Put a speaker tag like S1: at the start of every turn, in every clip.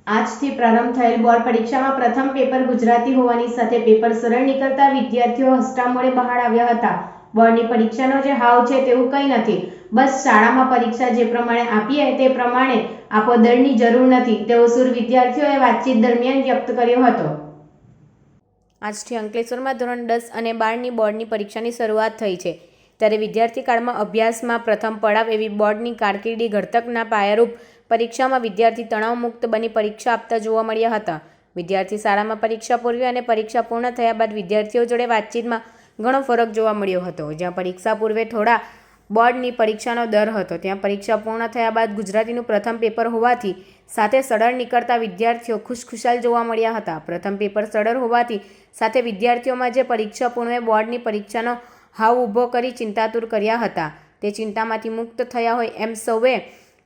S1: આજથી પ્રારંભ થયેલ બોર્ડ પરીક્ષામાં પ્રથમ પેપર ગુજરાતી હોવાની સાથે પેપર સરળ નીકળતા વિદ્યાર્થીઓ હસતામોઢે બહાર આવ્યા હતા. બોર્ડની પરીક્ષાનો જે હાવ છે તેવું કંઈ નથી. બસ શાળામાં પરીક્ષા જે પ્રમાણે આપીએ તે પ્રમાણે આપો દળની જરૂર નથી તેવો સૂર વિદ્યાર્થીઓએ વાતચીત દરમિયાન વ્યક્ત કર્યો હતો. આજથી અંકલેશ્વરમાં ધોરણ 10 અને 12ની બોર્ડની પરીક્ષાની શરૂઆત થઈ છે. ત્યારે વિદ્યાર્થી કાળમાં અભ્યાસમાં પ્રથમ પડાવ એવી બોર્ડની કારકિર્દી ઘડતરના પાયારૂપ પરીક્ષામાં વિદ્યાર્થી તણાવમુક્ત બની પરીક્ષા આપતા જોવા મળ્યા હતા. વિદ્યાર્થી શાળામાં પરીક્ષા પૂર્વે અને પરીક્ષા પૂર્ણ થયા બાદ વિદ્યાર્થીઓ જોડે વાતચીતમાં ઘણો ફરક જોવા મળ્યો હતો. જ્યાં પરીક્ષા પૂર્વે થોડા બોર્ડની પરીક્ષાનો દર હતો, ત્યાં પરીક્ષા પૂર્ણ થયા બાદ ગુજરાતીનું પ્રથમ પેપર હોવાથી સાથે સરળ નીકળતા વિદ્યાર્થીઓ ખુશખુશાલ જોવા મળ્યા હતા. પ્રથમ પેપર સરળ હોવાથી સાથે વિદ્યાર્થીઓમાં જે પરીક્ષા પૂર્વે બોર્ડની પરીક્ષાનો હાવ ઊભો કરી ચિંતાતુર કર્યા હતા, તે ચિંતામાંથી મુક્ત થયા હોય એમ સૌએ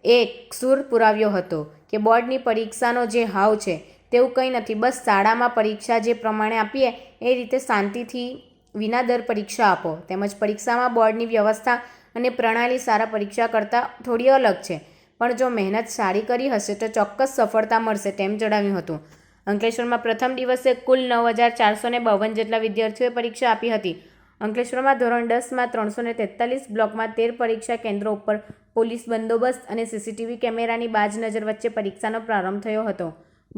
S1: એક સૂર પુરાવ્યો હતો કે બોર્ડની પરીક્ષાનો જે હાવ છે તેવું કંઈ નથી. બસ શાળામાં પરીક્ષા જે પ્રમાણે આપીએ એ રીતે શાંતિથી વિના દર પરીક્ષા આપો. તેમજ પરીક્ષામાં બોર્ડની વ્યવસ્થા અને પ્રણાલી શાળા પરીક્ષા કરતાં થોડી અલગ છે, પણ જો મહેનત સારી કરી હશે તો ચોક્કસ સફળતા મળશે તેમ જણાવ્યું હતું. અંકલેશ્વરમાં પ્રથમ દિવસે કુલ 9,452 જેટલા વિદ્યાર્થીઓએ પરીક્ષા આપી હતી. અંકલેશ્વરમાં ધોરણ 10માં 343 બ્લોકમાં 13 પરીક્ષા કેન્દ્રો ઉપર પોલીસ બંદોબસ્ત અને સીસીટીવી કેમેરાની બાજ નજર વચ્ચે પરીક્ષાનો પ્રારંભ થયો હતો.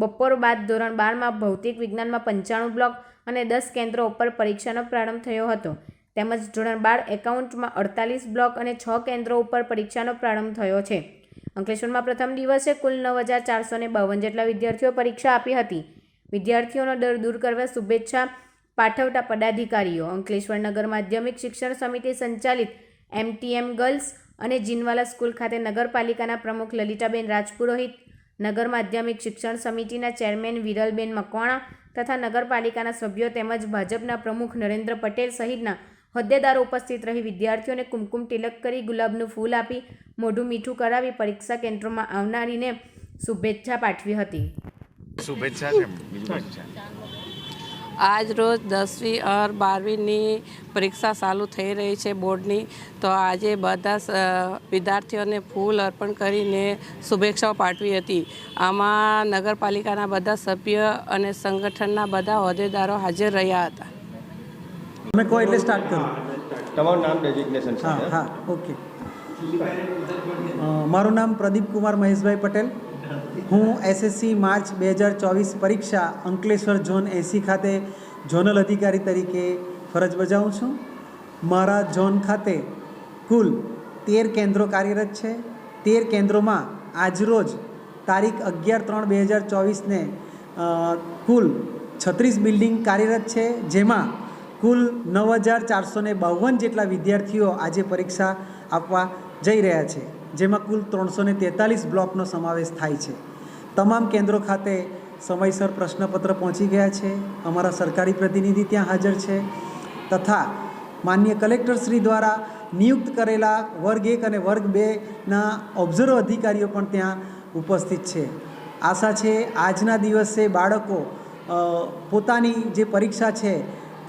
S1: બપોર બાદ ધોરણ 12માં ભૌતિક વિજ્ઞાનમાં 95 બ્લોક અને 10 કેન્દ્રો ઉપર પરીક્ષાનો પ્રારંભ થયો હતો. તેમજ ધોરણ 12 એકાઉન્ટમાં 48 બ્લોક અને 6 કેન્દ્રો ઉપર પરીક્ષાનો પ્રારંભ થયો છે. અંકલેશ્વરમાં પ્રથમ દિવસે કુલ 9,452 જેટલા વિદ્યાર્થીઓએ પરીક્ષા આપી હતી. વિદ્યાર્થીઓનો ડર દૂર કરવા શુભેચ્છા પાઠવતા પદાધિકારીઓ, અંકલેશ્વર નગર માધ્યમિક શિક્ષણ સમિતિ સંચાલિત MTM ગર્લ્સ અને જીનવાલા સ્કૂલ ખાતે નગરપાલિકાના પ્રમુખ લલિતાબેન રાજપુરોહિત, નગર માધ્યમિક શિક્ષણ સમિતિના ચેરમેન વિરલબેન મકવાણા તથા નગરપાલિકાના સભ્યો તેમજ ભાજપના પ્રમુખ નરેન્દ્ર પટેલ સહિતના હોદ્દેદારો ઉપસ્થિત રહી વિદ્યાર્થીઓને કુમકુમ તિલક કરી ગુલાબનું ફૂલ આપી મોઢું મીઠું કરાવી પરીક્ષા કેન્દ્રોમાં આવનારીને શુભેચ્છા પાઠવી હતી.
S2: શુભેચ્છા છે.
S3: આજ રોજ 10મી और 12મીની પરીક્ષા ચાલુ થઈ રહી છે બોર્ડની. તો આજે બધા વિદ્યાર્થીઓને ફૂલ અર્પણ કરીને શુભેચ્છાઓ પાઠવી હતી. આમાં નગરપાલિકાના બધા સભ્ય અને સંગઠનના બધા હોદ્દેદારો હાજર રહ્યા હતા.
S4: તમે કોઈ એટલે સ્ટાર્ટ કરો.
S5: તમારું નામ ડેઝિગ્નેશન છે?
S4: હા, ઓકે. મારું નામ પ્રદીપ કુમાર મહેશભાઈ પટેલ. હું SSC માર્ચ 2024 પરીક્ષા અંકલેશ્વર ઝોન 80 ખાતે ઝોનલ અધિકારી તરીકે ફરજ બજાવું છું. મારા ઝોન ખાતે કુલ 13 કેન્દ્રો કાર્યરત છે. 13 કેન્દ્રોમાં આજરોજ તારીખ 11/3/2024ને કુલ 36 બિલ્ડિંગ કાર્યરત છે, જેમાં કુલ 9,452 જેટલા વિદ્યાર્થીઓ આજે પરીક્ષા આપવા જઈ રહ્યા છે, જેમાં કુલ 343 બ્લોકનો સમાવેશ થાય છે. તમામ કેન્દ્રો ખાતે સમયસર પ્રશ્નપત્ર પહોંચી ગયા છે. અમારા સરકારી પ્રતિનિધિ ત્યાં હાજર છે તથા માનનીય કલેક્ટરશ્રી દ્વારા નિયુક્ત કરેલા વર્ગ 1 અને વર્ગ 2ના ઓબ્ઝર્વ અધિકારીઓ પણ ત્યાં ઉપસ્થિત છે. આશા છે આજના દિવસે બાળકો પોતાની જે પરીક્ષા છે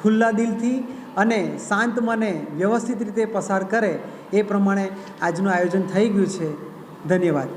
S4: ખુલ્લા દિલથી અને શાંત મને વ્યવસ્થિત રીતે પસાર કરે એ પ્રમાણે આજનું આયોજન થઈ ગયું છે. ધન્યવાદ.